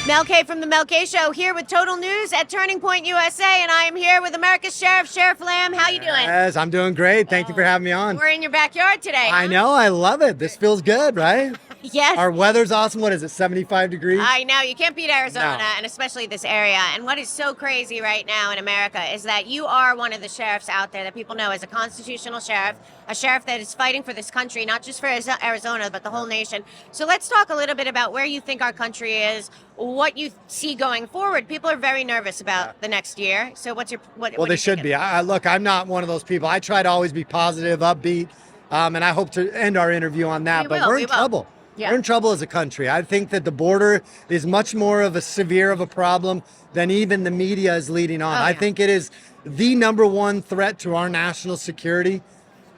Mel K from the Mel K Show here with Total News at Turning Point USA, and I am here with America's Sheriff, Sheriff Lamb. How you doing? Yes, I'm doing great. Thank you for having me on. We're in your backyard today. I know, I love it. This feels good, right? Yes. Our weather's awesome. What is it, 75 degrees? I know, you can't beat Arizona, No. and especially this area. And what is so crazy right now in America is that you are one of the sheriffs out there that people know as a constitutional sheriff, a sheriff that is fighting for this country, not just for Arizona, but the whole nation. So let's talk a little bit about where you think our country is, what you see going forward. People are very nervous about the next year. So what's your what? Well, they should be. Look, I'm not one of those people. I try to always be positive, upbeat, and I hope to end our interview on that. But we're in trouble. Yeah. We're in trouble as a country. I think that the border is much more of a severe of a problem than even the media is leading on. I think it is the number one threat to our national security.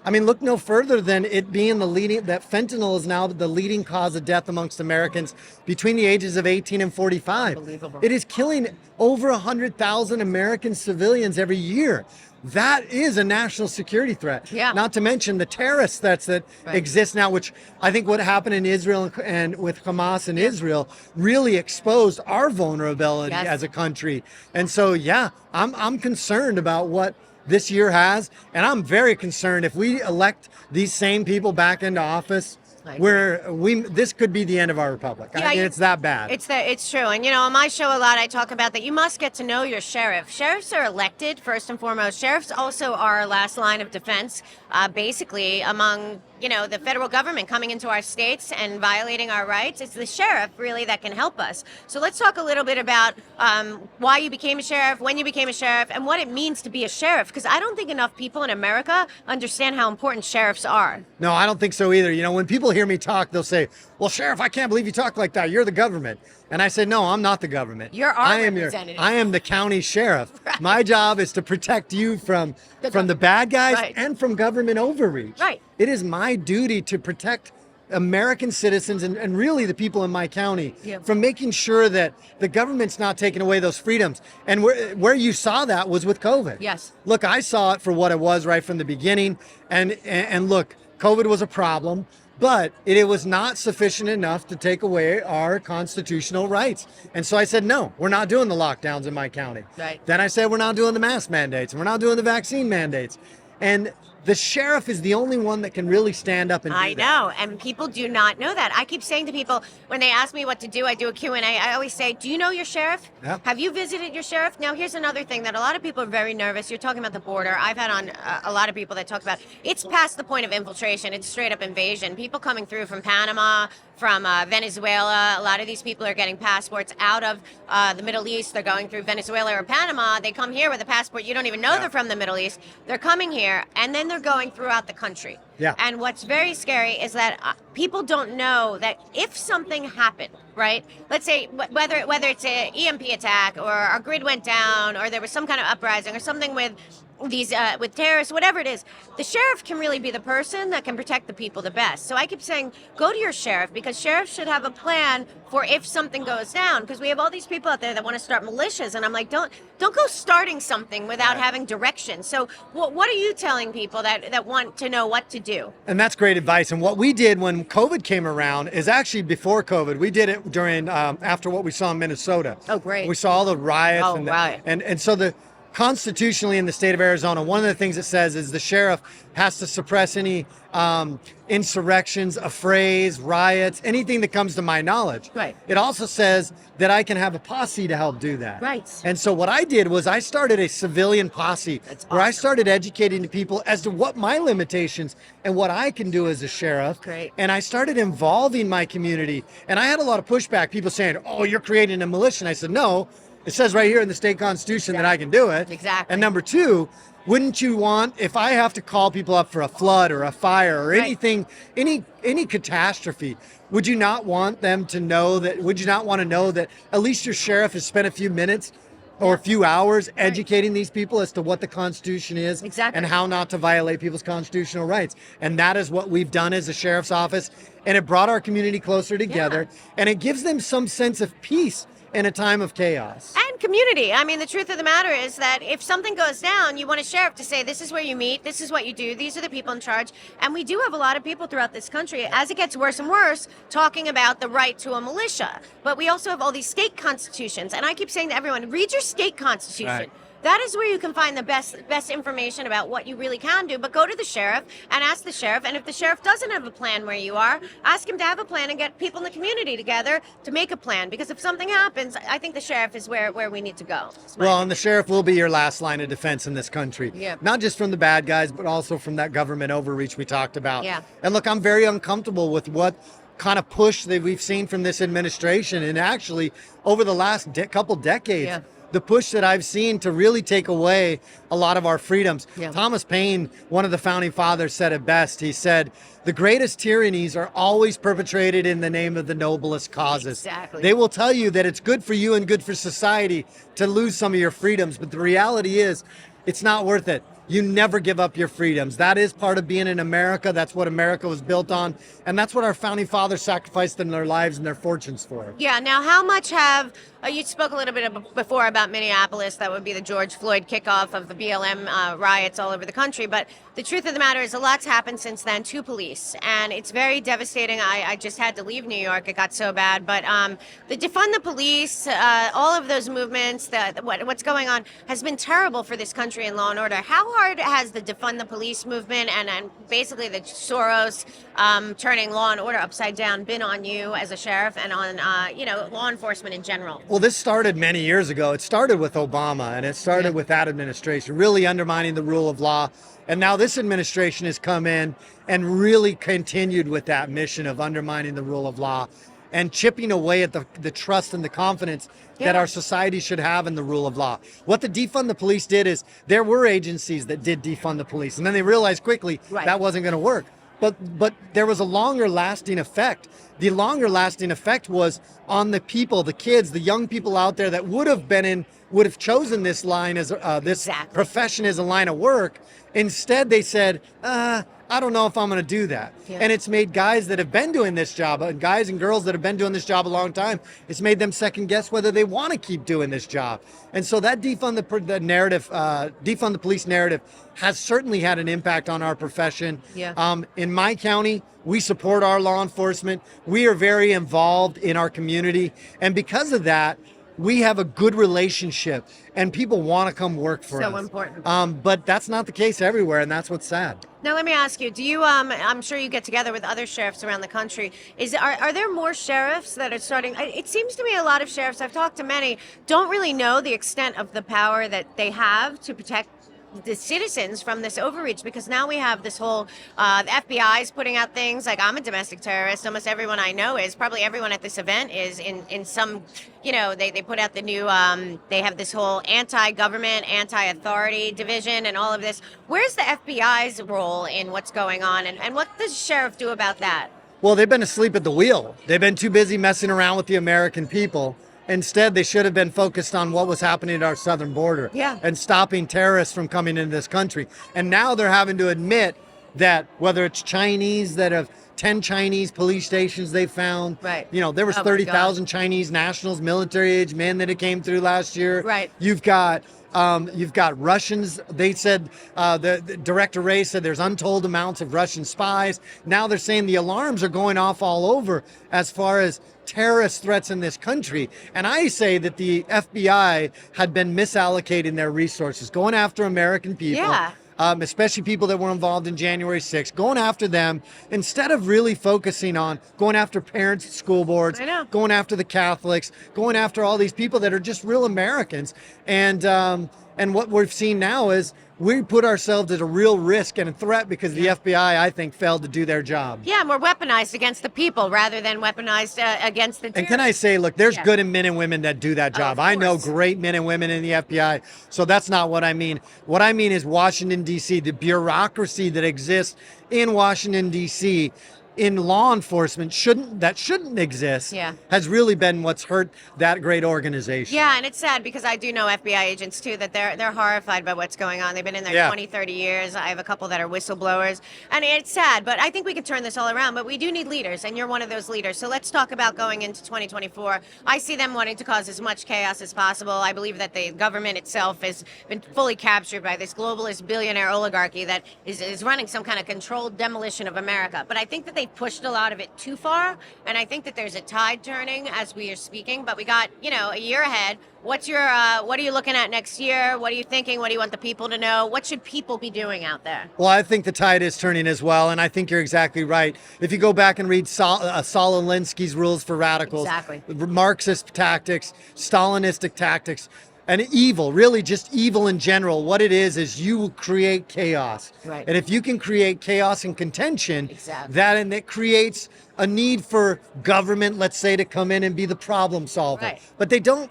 I mean, look no further than it being that fentanyl is now the leading cause of death amongst Americans between the ages of 18 and 45. Unbelievable. It is killing over 100,000 American civilians every year. That is a national security threat. Yeah. Not to mention the terrorist threats that exist now, which I think what happened in Israel and with Hamas in Israel really exposed our vulnerability as a country. And so, I'm concerned about what this year has, and I'm very concerned if we elect these same people back into office, this could be the end of our republic. I mean, it's that bad. It's true. And on my show a lot I talk about that you must get to know your sheriff. Sheriffs are elected first and foremost. Sheriffs also are our last line of defense, basically among the federal government coming into our states and violating our rights. It's the sheriff really that can help us. So let's talk a little bit about why you became a sheriff, when you became a sheriff, and what it means to be a sheriff. Because I don't think enough people in America understand how important sheriffs are. No, I don't think so either. When people hear me talk, they'll say, well, Sheriff, I can't believe you talk like that. You're the government. And I say, no, I'm not the government. You're our representative. I am the county sheriff. Right. My job is to protect you from the bad guys and from government overreach. Right. It is my duty to protect American citizens and really the people in my county from making sure that the government's not taking away those freedoms. And where you saw that was with COVID. Yes. Look, I saw it for what it was right from the beginning. And look, COVID was a problem, but it was not sufficient enough to take away our constitutional rights. And so I said, no, we're not doing the lockdowns in my county. Right. Then I said, we're not doing the mask mandates, and we're not doing the vaccine mandates. And the sheriff is the only one that can really stand up and do that. I know, and people do not know that. I keep saying to people, when they ask me what to do, I do a Q&A, I always say, do you know your sheriff? Yeah. Have you visited your sheriff? Now, here's another thing that a lot of people are very nervous. You're talking about the border. I've had on a lot of people that talk about, it's past the point of infiltration. It's straight up invasion. People coming through from Panama, from Venezuela. A lot of these people are getting passports out of the Middle East. They're going through Venezuela or Panama. They come here with a passport. You don't even know they're from the Middle East. They're coming here, and then they're going throughout the country. Yeah. And what's very scary is that people don't know that if something happened, right? Let's say whether it's an EMP attack or our grid went down or there was some kind of uprising or something with these with terrorists, whatever it is, the sheriff can really be the person that can protect the people the best. So I keep saying, go to your sheriff, because sheriffs should have a plan for if something goes down, because we have all these people out there that want to start militias, and I'm like, don't go starting something without having direction. So what are you telling people that want to know what to do? And that's great advice. And what we did when COVID came around is actually before COVID. We did it during after what we saw in Minnesota. Oh, great. We saw all the riots. Oh, right. And so constitutionally in the state of Arizona, one of the things it says is the sheriff has to suppress any insurrections, affrays, riots, anything that comes to my knowledge. Right. It also says that I can have a posse to help do that. Right. And so what I did was I started a civilian posse where I started educating the people as to what my limitations and what I can do as a sheriff. Great. And I started involving my community. And I had a lot of pushback, people saying, oh, you're creating a militia. And I said, no. It says right here in the state constitution that I can do it. Exactly. And number two, wouldn't you want, if I have to call people up for a flood or a fire or anything, any catastrophe, would you not want them to know that, would you not want to know that at least your sheriff has spent a few minutes or a few hours educating these people as to what the Constitution is and how not to violate people's constitutional rights? And that is what we've done as a sheriff's office. And it brought our community closer together, and it gives them some sense of peace in a time of chaos. And community. I mean, the truth of the matter is that if something goes down, you want a sheriff to say, this is where you meet, this is what you do, these are the people in charge. And we do have a lot of people throughout this country, as it gets worse and worse, talking about the right to a militia. But we also have all these state constitutions. And I keep saying to everyone, read your state constitution. Right. That is where you can find the best information about what you really can do. But go to the sheriff and ask the sheriff. And if the sheriff doesn't have a plan where you are, ask him to have a plan and get people in the community together to make a plan. Because if something happens, I think the sheriff is where we need to go. Well, and the sheriff will be your last line of defense in this country. Yeah. Not just from the bad guys, but also from that government overreach we talked about. Yeah. And look, I'm very uncomfortable with what kind of push that we've seen from this administration. And actually, over the last couple decades, Yeah. the push that I've seen to really take away a lot of our freedoms. Yeah. Thomas Paine, one of the founding fathers, said it best. He said, the greatest tyrannies are always perpetrated in the name of the noblest causes. Exactly. They will tell you that it's good for you and good for society to lose some of your freedoms, but the reality is it's not worth it. You never give up your freedoms. That is part of being in America. That's what America was built on. And that's what our founding fathers sacrificed in their lives and their fortunes for. Yeah. Now, how much have you spoke a little bit before about Minneapolis? That would be the George Floyd kickoff of the BLM riots all over the country. But the truth of the matter is a lot's happened since then to police. And it's very devastating. I just had to leave New York. It got so bad. But the defund the police, all of those movements, what's going on has been terrible for this country and law and order. How hard has the defund the police movement and basically the Soros turning law and order upside down been on you as a sheriff and on law enforcement in general? Well, this started many years ago. It started with Obama, and it started with that administration, really undermining the rule of law. And now this administration has come in and really continued with that mission of undermining the rule of law and chipping away at the trust and the confidence that our society should have in the rule of law. What the defund the police did is there were agencies that did defund the police, and then they realized quickly that wasn't going to work. But there was a longer lasting effect. The longer lasting effect was on the people, the kids, the young people out there that would have chosen this line as this profession as a line of work. Instead, they said, I don't know if I'm going to do that. Yeah. And it's made guys that have been doing this job, and guys and girls that have been doing this job a long time, it's made them second guess whether they want to keep doing this job. And so that defund the police narrative has certainly had an impact on our profession. Yeah. In my county, we support our law enforcement. We are very involved in our community. And because of that, we have a good relationship and people want to come work for us. So important. But that's not the case everywhere, and that's what's sad. Now, let me ask you, do you, I'm sure you get together with other sheriffs around the country. Are there more sheriffs that are starting? It seems to me a lot of sheriffs, I've talked to many, don't really know the extent of the power that they have to protect the citizens from this overreach, because now we have this whole the FBI is putting out things like, I'm a domestic terrorist. Almost everyone I know is. Probably everyone at this event is in some, they put out the new they have this whole anti-government, anti-authority division and all of this. Where's the FBI's role in what's going on, and what does the sheriff do about that? Well, they've been asleep at the wheel. They've been too busy messing around with the American people. Instead, they should have been focused on what was happening at our southern border and stopping terrorists from coming into this country. And now they're having to admit that whether it's Chinese that have 10 Chinese police stations they found, there was 30,000 Chinese nationals, military-age men that it came through last year. Right. You've got Russians. They said, the Director Ray said there's untold amounts of Russian spies. Now they're saying the alarms are going off all over as far as terrorist threats in this country. And I say that the FBI had been misallocating their resources, going after American people. Yeah. Especially people that were involved in January 6th, going after them instead of really focusing on going after parents at school boards, going after the Catholics, going after all these people that are just real Americans. And what we've seen now is we put ourselves at a real risk and a threat because the FBI, I think, failed to do their job. Yeah, and we're weaponized against the people rather than weaponized against the terrorists. And can I say, look, there's good men and women that do that job. I know great men and women in the FBI, so that's not what I mean. What I mean is Washington, D.C., the bureaucracy that exists in Washington, D.C., in law enforcement shouldn't exist Yeah. has really been what's hurt that great organization. Yeah, and it's sad because I do know FBI agents too that they're horrified by what's going on. They've been in there 20, 30 years. I have a couple that are whistleblowers, and it's sad, but I think we can turn this all around. But we do need leaders, and you're one of those leaders. So let's talk about going into 2024. I see them wanting to cause as much chaos as possible. I believe that the government itself has been fully captured by this globalist billionaire oligarchy that is running some kind of controlled demolition of America. But I think that they pushed a lot of it too far, and I think that there's a tide turning as we are speaking. But we got, a year ahead. What are you looking at next year? What are you thinking? What do you want the people to know? What should people be doing out there? Well, I think the tide is turning as well, and I think you're exactly right. If you go back and read Saul Alinsky's Rules for Radicals, Exactly. Marxist tactics, Stalinistic tactics, and evil, really just evil in general, what it is you create chaos. Right. And if you can create chaos and contention, Exactly. and it creates a need for government, let's say, to come in and be the problem solver. Right. But they don't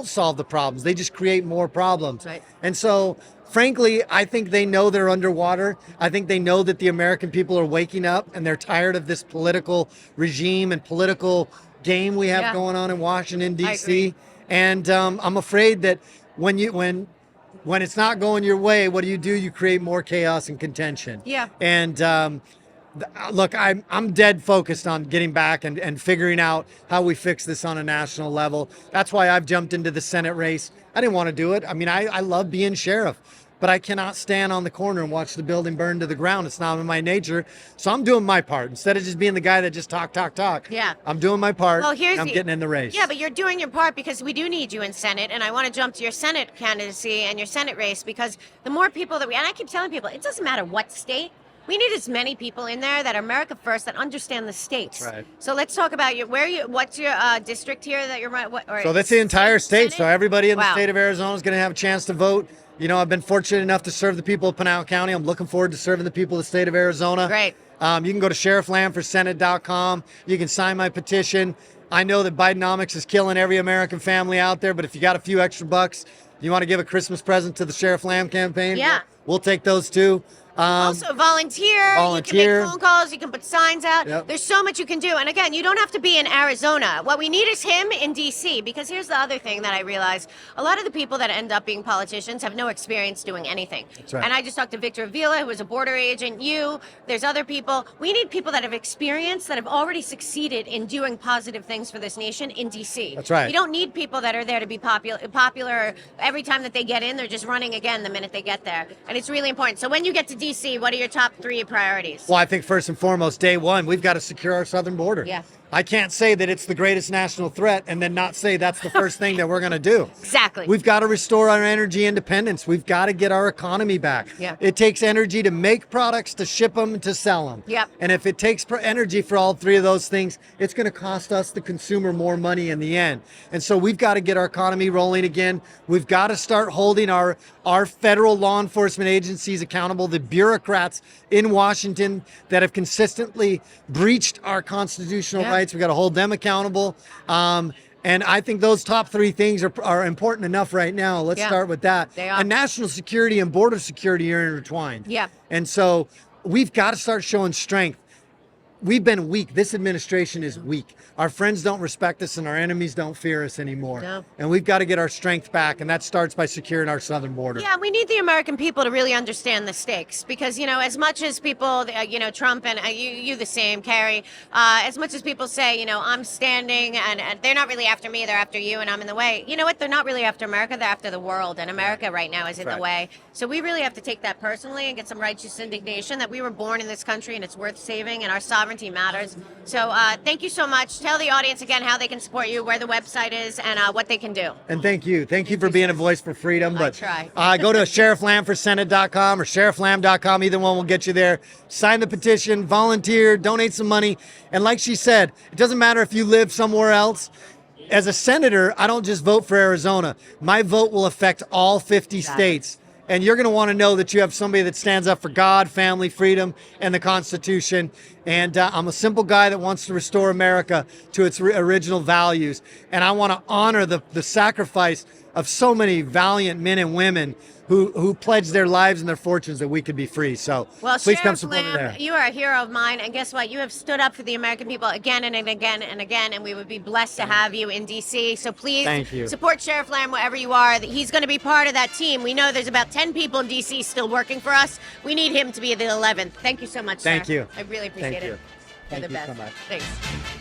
solve the problems. They just create more problems. Right. And so, frankly, I think they know they're underwater. I think they know that the American people are waking up and they're tired of this political regime and political game we have going on in Washington, D.C. And I'm afraid that when it's not going your way, what do? You create more chaos and contention. Yeah. And look, I'm dead focused on getting back and figuring out how we fix this on a national level. That's why I've jumped into the Senate race. I didn't want to do it. I mean, I love being sheriff, but I cannot stand on the corner and watch the building burn to the ground. It's not in my nature. So I'm doing my part. Instead of just being the guy that just talk. Yeah. I'm doing my part. Well, I'm getting in the race. Yeah, but you're doing your part because we do need you in Senate, and I want to jump to your Senate candidacy and your Senate race because the more people and I keep telling people, it doesn't matter what state. We need as many people in there that are America first, that understand the states. Right. So let's talk about what's your district here that you're So that's the entire state. Senate? So everybody in the Wow. state of Arizona is going to have a chance to vote. I've been fortunate enough to serve the people of Pinal County. I'm looking forward to serving the people of the state of Arizona. Great. You can go to sherifflandforsenate.com. You can sign my petition. I know that Bidenomics is killing every American family out there, but if you got a few extra bucks, you want to give a Christmas present to the Sheriff Lamb campaign? Yeah. We'll take those too. Also, volunteer. You can make phone calls. You can put signs out. Yep. There's so much you can do. And again, you don't have to be in Arizona. What we need is him in D.C. Because here's the other thing that I realized. A lot of the people that end up being politicians have no experience doing anything. That's right. And I just talked to Victor Avila, who was a border agent. There's other people. We need people that have experience, that have already succeeded in doing positive things for this nation in D.C. That's right. You don't need people that are there to be popular. Every time that they get in, they're just running again the minute they get there. And it's really important. So when you get to D.C., what are your top 3 priorities? Well, I think first and foremost, day one, we've got to secure our southern border. Yeah. I can't say that it's the greatest national threat and then not say that's the first thing that we're going to do. Exactly. We've got to restore our energy independence. We've got to get our economy back. Yeah. It takes energy to make products, to ship them, to sell them. Yep. And if it takes energy for all 3 of those things, it's going to cost us, the consumer, more money in the end. And so we've got to get our economy rolling again. We've got to start holding our federal law enforcement agencies accountable, the bureaucrats in Washington that have consistently breached our constitutional rights. We've got to hold them accountable. And I think those top 3 things are important enough right now. Let's start with that. They are. And national security and border security are intertwined. Yeah. And so we've got to start showing strength. We've been weak. This administration is weak. Our friends don't respect us and our enemies don't fear us anymore. No. And we've got to get our strength back. And that starts by securing our southern border. Yeah, we need the American people to really understand the stakes because, as much as people, Trump and you the same, Carrie, as much as people say, I'm standing and they're not really after me, they're after you and I'm in the way. You know what? They're not really after America, they're after the world. And America right now is in the way. So we really have to take that personally and get some righteous indignation that we were born in this country and it's worth saving and our sovereignty matters. So thank you so much. Tell the audience again how they can support you, where the website is, and what they can do. And thank you for being a voice for freedom. But try. Go to sherifflandforsenate.com or sherifflamb.com. Either one will get you there. Sign the petition, volunteer, donate some money. And like she said, it doesn't matter if you live somewhere else. As a senator, I don't just vote for Arizona. My vote will affect all 50 states. And you're going to want to know that you have somebody that stands up for God, family, freedom, and the Constitution. And I'm a simple guy that wants to restore America to its original values. And I want to honor the sacrifice of so many valiant men and women who pledged their lives and their fortunes that we could be free. So well, please Sheriff come support me Lamb, there. you are a hero of mine, and guess what? You have stood up for the American people again and again and again, and we would be blessed to have you in D.C. So please Thank you. support Sheriff Lamb wherever you are. He's going to be part of that team. We know there's about 10 people in D.C. still working for us. We need him to be the 11th. Thank you so much, Thank sir. you. I really appreciate Thank it. you. You're Thank the you best. so much. Thanks.